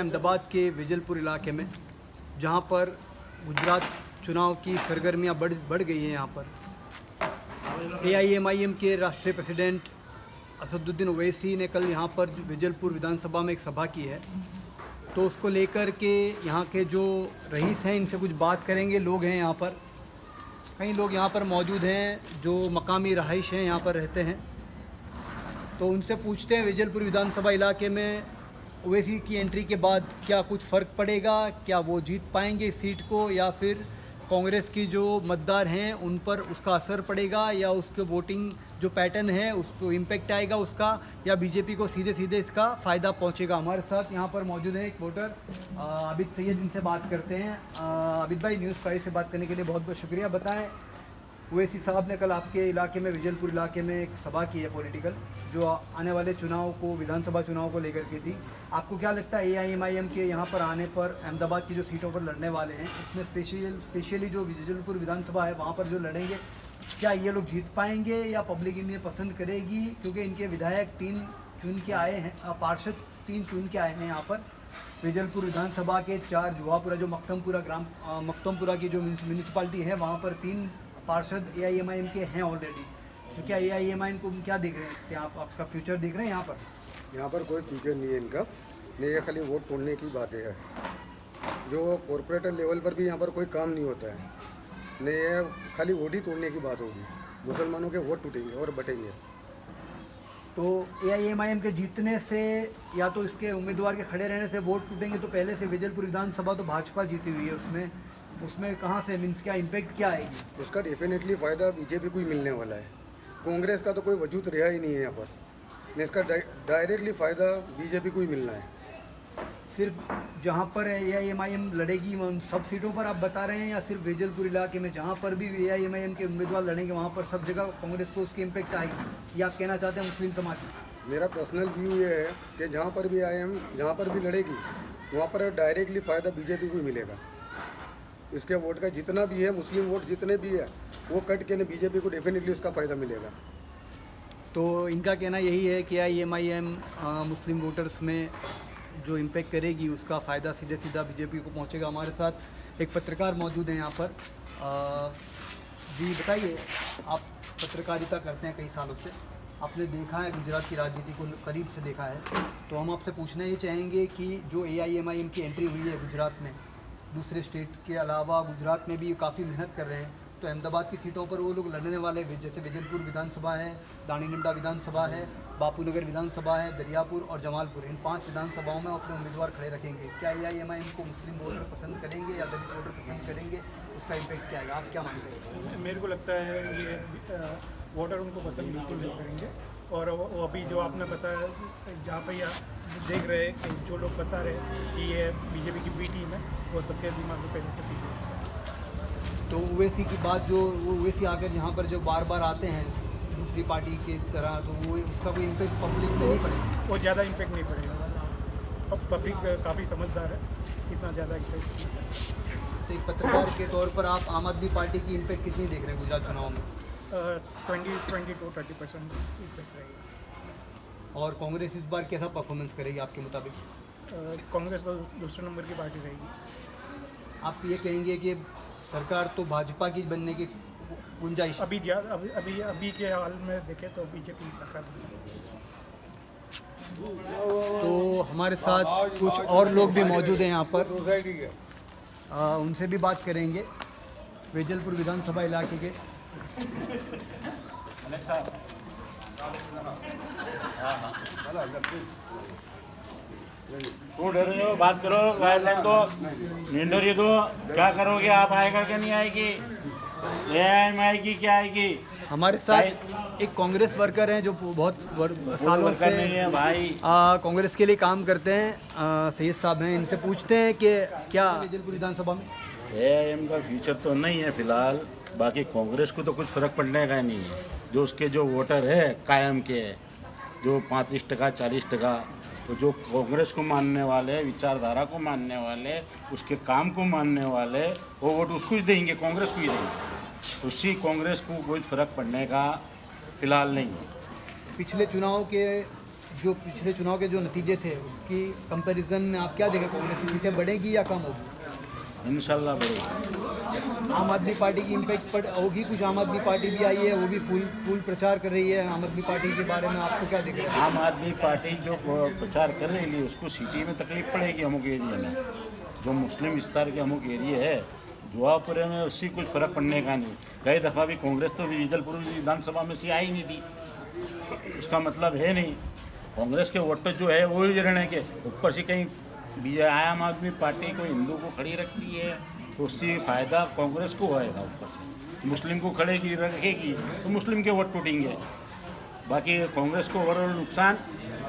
अहमदाबाद के विजलपुर इलाके में, जहां पर गुजरात चुनाव की सरगर्मियां बढ़ गई हैं। यहाँ पर AIMIM के राष्ट्रीय प्रेसिडेंट असदुद्दीन ओवैसी ने कल यहाँ पर विजलपुर विधानसभा में एक सभा की है, तो उसको लेकर के यहाँ के जो रईस हैं इनसे कुछ बात करेंगे। लोग हैं यहाँ पर, कई लोग यहाँ पर मौजूद हैं जो मकामी रहाइश हैं, यहाँ पर रहते हैं, तो उनसे पूछते हैं विजलपुर विधानसभा इलाके में ओवैसी की एंट्री के बाद क्या कुछ फ़र्क पड़ेगा, क्या वो जीत पाएंगे इस सीट को, या फिर कांग्रेस की जो मतदार हैं उन पर उसका असर पड़ेगा, या उसके वोटिंग जो पैटर्न है उस पर इम्पेक्ट आएगा उसका, या बीजेपी को सीधे सीधे इसका फ़ायदा पहुंचेगा। हमारे साथ यहाँ पर मौजूद है एक वोटर आबिद सैयद, इनसे बात करते हैं। आबिद भाई, न्यूज़ 5 से बात करने के लिए बहुत बहुत शुक्रिया। बताएं, ओवैसी साहब ने कल आपके इलाके में, विजलपुर इलाके में एक सभा की है पॉलिटिकल, जो आने वाले चुनाव को, विधानसभा चुनाव को लेकर के थी। आपको क्या लगता है AIMIM के यहाँ पर आने पर अहमदाबाद की जो सीटों पर लड़ने वाले हैं उसमें स्पेशली जो विजलपुर विधानसभा है वहाँ पर जो लड़ेंगे, क्या ये लोग जीत पाएंगे या पब्लिक इन्हें पसंद करेगी? क्योंकि इनके विधायक 3 चुन के आए हैं, पार्षद 3 चुन के आए हैं यहाँ पर विजलपुर विधानसभा के। 4 जुहापुरा, जो मकतमपुरा की जो म्यूनिसिपालिटी है वहाँ पर 3 पार्षद AIMIM के हैं ऑलरेडी। तो क्या AIMIM को क्या देख रहे हैं, क्या आप आपका फ्यूचर देख रहे हैं यहाँ पर? यहाँ पर कोई फ्यूचर नहीं है इनका, नहीं, ये खाली वोट तोड़ने की बातें है। जो कॉरपोरेटर लेवल पर भी यहाँ पर कोई काम नहीं होता है, नहीं, ये खाली वोट ही तोड़ने की बात होगी। मुसलमानों के वोट टूटेंगे और बटेंगे। तो AIMIM के जीतने से या तो इसके उम्मीदवार के खड़े रहने से वोट टूटेंगे, तो पहले से विजलपुर विधानसभा तो भाजपा जीती हुई है, उसमें कहाँ से मीन्स क्या इम्पैक्ट क्या आएगी? उसका डेफिनेटली फ़ायदा बीजेपी को ही मिलने वाला है। कांग्रेस का तो कोई वजूद रहा ही नहीं है यहाँ पर, नहीं, इसका डायरेक्टली फ़ायदा बीजेपी को ही मिलना है। सिर्फ जहाँ पर AIMIM लड़ेगी उन सब सीटों पर आप बता रहे हैं, या सिर्फ विजलपुर इलाके में जहाँ पर भी AIMIM के उम्मीदवार लड़ेंगे वहाँ पर सब जगह कांग्रेस को उसकी इम्पैक्ट आएगी, ये आप कहना चाहते हैं मुस्लिम समाज? मेरा पर्सनल व्यू ये है कि जहाँ पर भी जहाँ पर भी लड़ेगी वहाँ पर डायरेक्टली फ़ायदा बीजेपी को ही मिलेगा। इसके वोट का जितना भी है, मुस्लिम वोट जितने भी है, वो कट के न बीजेपी को डेफिनेटली उसका फ़ायदा मिलेगा। तो इनका कहना यही है कि AIMIM मुस्लिम वोटर्स में जो इम्पेक्ट करेगी उसका फ़ायदा सीधे सीधा बीजेपी को पहुंचेगा। हमारे साथ एक पत्रकार मौजूद हैं यहाँ पर। जी बताइए, आप पत्रकारिता करते हैं कई सालों से, आपने देखा है गुजरात की राजनीति को करीब से देखा है, तो हम आपसे पूछना ये चाहेंगे कि जो AIMIM की एंट्री हुई है गुजरात में, दूसरे स्टेट के अलावा गुजरात में भी काफ़ी मेहनत कर रहे हैं, तो अहमदाबाद की सीटों पर वो लोग लड़ने वाले, जैसे विजलपुर विधानसभा है, दाणीनिमड़ा विधानसभा है, बापूनगर विधानसभा है, दरियापुर और जमालपुर, इन 5 विधानसभाओं में अपने उम्मीदवार खड़े रखेंगे। क्या AIMIM को मुस्लिम वोटर पसंद करेंगे या दलित वोटर पसंद करेंगे, उसका इम्पैक्ट क्या आएगा, आप क्या मानते हैं? मेरे को लगता है ये वोटर उनको पसंद बिल्कुल नहीं करेंगे। और वो अभी जो आपने बताया, जहाँ पर आप देख रहे हैं कि जो लोग बता रहे हैं कि ये बीजेपी की बी टीम है, वो सबके दिमाग में पहले से फील हो चुका है। तो ओवैसी की बात, जो वो ओवैसी आकर यहाँ पर जो बार बार आते हैं दूसरी पार्टी की तरह, तो वो उसका कोई इम्पैक्ट पब्लिक में नहीं पड़ेगा? वो ज़्यादा इम्पैक्ट नहीं पड़ेगा। अब पब्लिक काफ़ी समझदार है, इतना ज़्यादा इम्पैक्ट नहीं पड़ेगा। तो एक पत्रकार के तौर पर आप आम आदमी पार्टी की इम्पैक्ट कितनी देख रहे हैं गुजरात चुनाव में? 20-30% इम्पैक्ट रहेगा। और कांग्रेस इस बार कैसा परफॉर्मेंस करेगी आपके मुताबिक? कांग्रेस तो दूसरे नंबर की पार्टी रहेगी। आप ये कहेंगे कि सरकार तो भाजपा की बनने की गुंजाइश? अभी के हाल में देखें तो बीजेपी सरकार बनेगी। तो हमारे साथ कुछ और लोग भी मौजूद हैं यहाँ पर, उनसे भी बात करेंगे, विजलपुर विधानसभा इलाके के। क्यों डर रहे हो? बात करो, गाइडलाइन दो, निंडोरी दो, क्या करोगे आप? आएगा क्या नहीं आएगी? AIMIM की क्या आएगी? हमारे साथ एक कांग्रेस वर्कर हैं जो बहुत सालों से नहीं है भाई, कांग्रेस के लिए काम करते हैं, सैयद साहब हैं, इनसे पूछते हैं कि क्या विजलपुर विधानसभा में AIM का फ्यूचर तो नहीं है फिलहाल। बाकी कांग्रेस को तो कुछ फर्क पड़ने का नहीं है। जो उसके जो वोटर है कायम के, जो 35% 40%, तो जो कांग्रेस को मानने वाले, विचारधारा को मानने वाले, उसके काम को मानने वाले, वो वोट उसको ही देंगे, कांग्रेस को ही देंगे। उसी कांग्रेस को कोई फर्क पड़ने का फिलहाल नहीं है। पिछले चुनाव के जो पिछले चुनाव के जो नतीजे थे उसकी कंपैरिजन में आप क्या देखें, कांग्रेस की सीटें बढ़ेगी या कम होगी? इंशाल्लाह बढ़ेगा। आम आदमी पार्टी की इम्पैक्ट होगी कुछ? आम आदमी पार्टी भी आई है, वो भी फुल प्रचार कर रही है। आम आदमी पार्टी के बारे में आपको क्या दिख रहा है? आम आदमी पार्टी जो प्रचार कर रही है उसको सिटी में तकलीफ पड़ेगी। अमुक एरिया में जो मुस्लिम विस्तार के अमुक एरिया है जुआपुरे में, उससे कुछ फर्क पड़ने का नहीं। कई दफ़ा भी कांग्रेस तो विजलपुर विधानसभा में से आई नहीं थी, उसका मतलब है नहीं। कांग्रेस के वोटर जो है वो ही रहने के ऊपर से कहीं आम आदमी पार्टी कोई हिंदू को खड़ी रखती है तो उससे फ़ायदा कांग्रेस को होएगा। ऊपर से मुस्लिम को खड़ेगी रखेगी तो मुस्लिम के वोट टूटेंगे, बाकी कांग्रेस को ओवरऑल नुकसान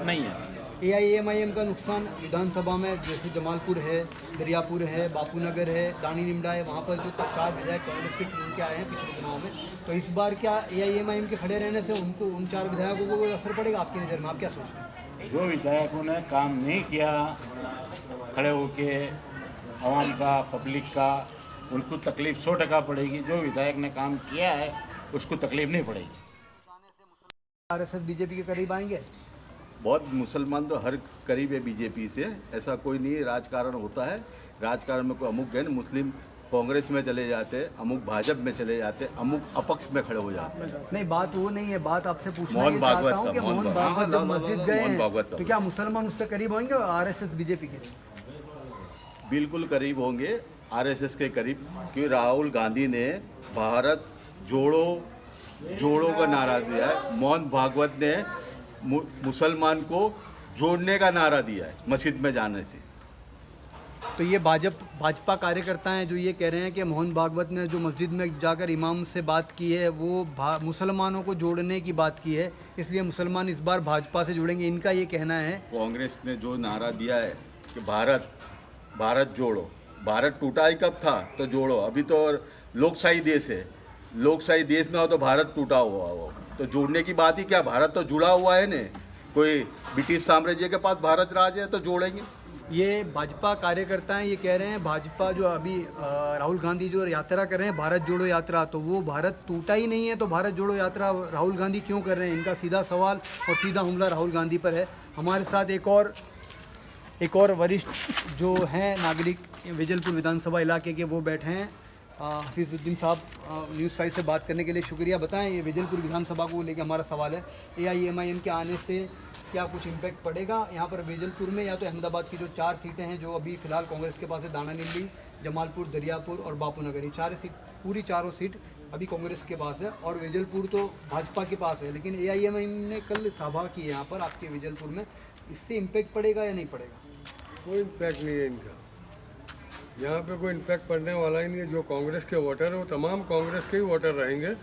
नहीं है। AIMIM का नुकसान विधानसभा में जैसे जमालपुर है, दरियापुर है, बापूनगर है, दानी निमडा है, वहाँ पर जो 4 विधायक कांग्रेस के चुन के आए हैं पिछले चुनाव में, तो इस बार क्या AIMIM के खड़े रहने से उनको उन 4 विधायकों को कोई असर पड़ेगा आपकी नज़र में? आप क्या सोचते हैं? जो विधायकों ने काम नहीं किया खड़े होके आवाम का, पब्लिक का, उनको तकलीफ 100% पड़ेगी। जो विधायक ने काम किया है उसको तकलीफ नहीं पड़ेगी। RSS बीजेपी के करीब आएंगे? बहुत मुसलमान तो हर करीब है बीजेपी से, ऐसा कोई नहीं है। राजकारण होता है, राजकारण में कोई अमुक गए मुस्लिम कांग्रेस में चले जाते, अमुक भाजपा में चले जाते, अमुक अपक्ष में खड़े हो जाते हैं। नहीं, बात वो नहीं है, बात आपसे पूछना मोहन ये चाहता भागवत हूँ का, कि मोहन मोहन भागवत, भागवत जब मस्जिद गए मोहन हैं भागवत का। तो क्या मुसलमान उससे करीब होंगे RSS बीजेपी के? बिल्कुल करीब होंगे आरएसएस के करीब, क्योंकि राहुल गांधी ने भारत जोड़ो जोड़ो का नारा दिया है। मोहन भागवत ने मुसलमान को जोड़ने का नारा दिया है मस्जिद में जाने से। तो ये भाजपा कार्यकर्ता हैं जो ये कह रहे हैं कि मोहन भागवत ने जो मस्जिद में जाकर इमाम से बात की है वो मुसलमानों को जोड़ने की बात की है, इसलिए मुसलमान इस बार भाजपा से जुड़ेंगे, इनका ये कहना है। कांग्रेस ने जो नारा दिया है कि भारत जोड़ो, भारत टूटा ही कब था तो जोड़ो। अभी तो लोकशाही देश है, लोकशाही देश ना हो तो भारत टूटा हुआ हो, तो जोड़ने की बात ही क्या, भारत तो जुड़ा हुआ है ने। कोई ब्रिटिश साम्राज्य के पास भारत राज है तो जोड़ेंगे। ये भाजपा कार्यकर्ता हैं, ये कह रहे हैं भाजपा जो अभी राहुल गांधी जो यात्रा कर रहे हैं भारत जोड़ो यात्रा, तो वो भारत टूटा ही नहीं है तो भारत जोड़ो यात्रा राहुल गांधी क्यों कर रहे हैं? इनका सीधा सवाल और सीधा हमला राहुल गांधी पर है। हमारे साथ एक और वरिष्ठ जो हैं नागरिक विजलपुर विधानसभा इलाके के वो बैठे हैं। हफीजुद्दीन साहब, न्यूज़ 5 से बात करने के लिए शुक्रिया। बताएं, ये विजलपुर विधानसभा को लेकर हमारा सवाल है, AIMIM के आने से क्या कुछ इम्पैक्ट पड़ेगा यहाँ पर विजलपुर में? या तो अहमदाबाद की जो 4 सीटें हैं जो अभी फ़िलहाल कांग्रेस के पास है, दाना निमली, जमालपुर, दरियापुर और बापूनगर, ये 4 सीट, पूरी चारों सीट अभी कांग्रेस के पास है और विजलपुर तो भाजपा के पास है। लेकिन AIMIM ने कल सभा की है यहाँ पर आपके विजलपुर में, इससे इम्पैक्ट पड़ेगा या नहीं पड़ेगा? कोई इम्पैक्ट नहीं है इनका, यहाँ पे कोई इम्पैक्ट पड़ने वाला ही नहीं है। जो कांग्रेस के वोटर हैं वो तमाम कांग्रेस के ही वोटर रहेंगे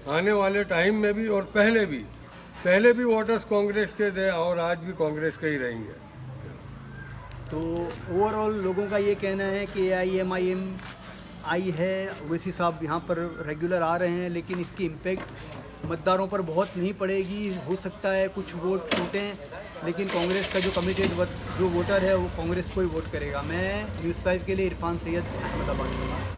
आने वाले टाइम में भी, और पहले भी वोटर्स कांग्रेस के थे और आज भी कांग्रेस के ही रहेंगे। तो ओवरऑल लोगों का ये कहना है कि AIMIM आई है, ओवैसी साहब यहाँ पर रेगुलर आ रहे हैं, लेकिन इसकी इम्पैक्ट मतदारों पर बहुत नहीं पड़ेगी। हो सकता है कुछ वोट टूटें, लेकिन कांग्रेस का जो कमिटेड जो वोटर है वो कांग्रेस को ही वोट करेगा। मैं न्यूज़ 5 के लिए इरफान सैयद, अहमदाबाद।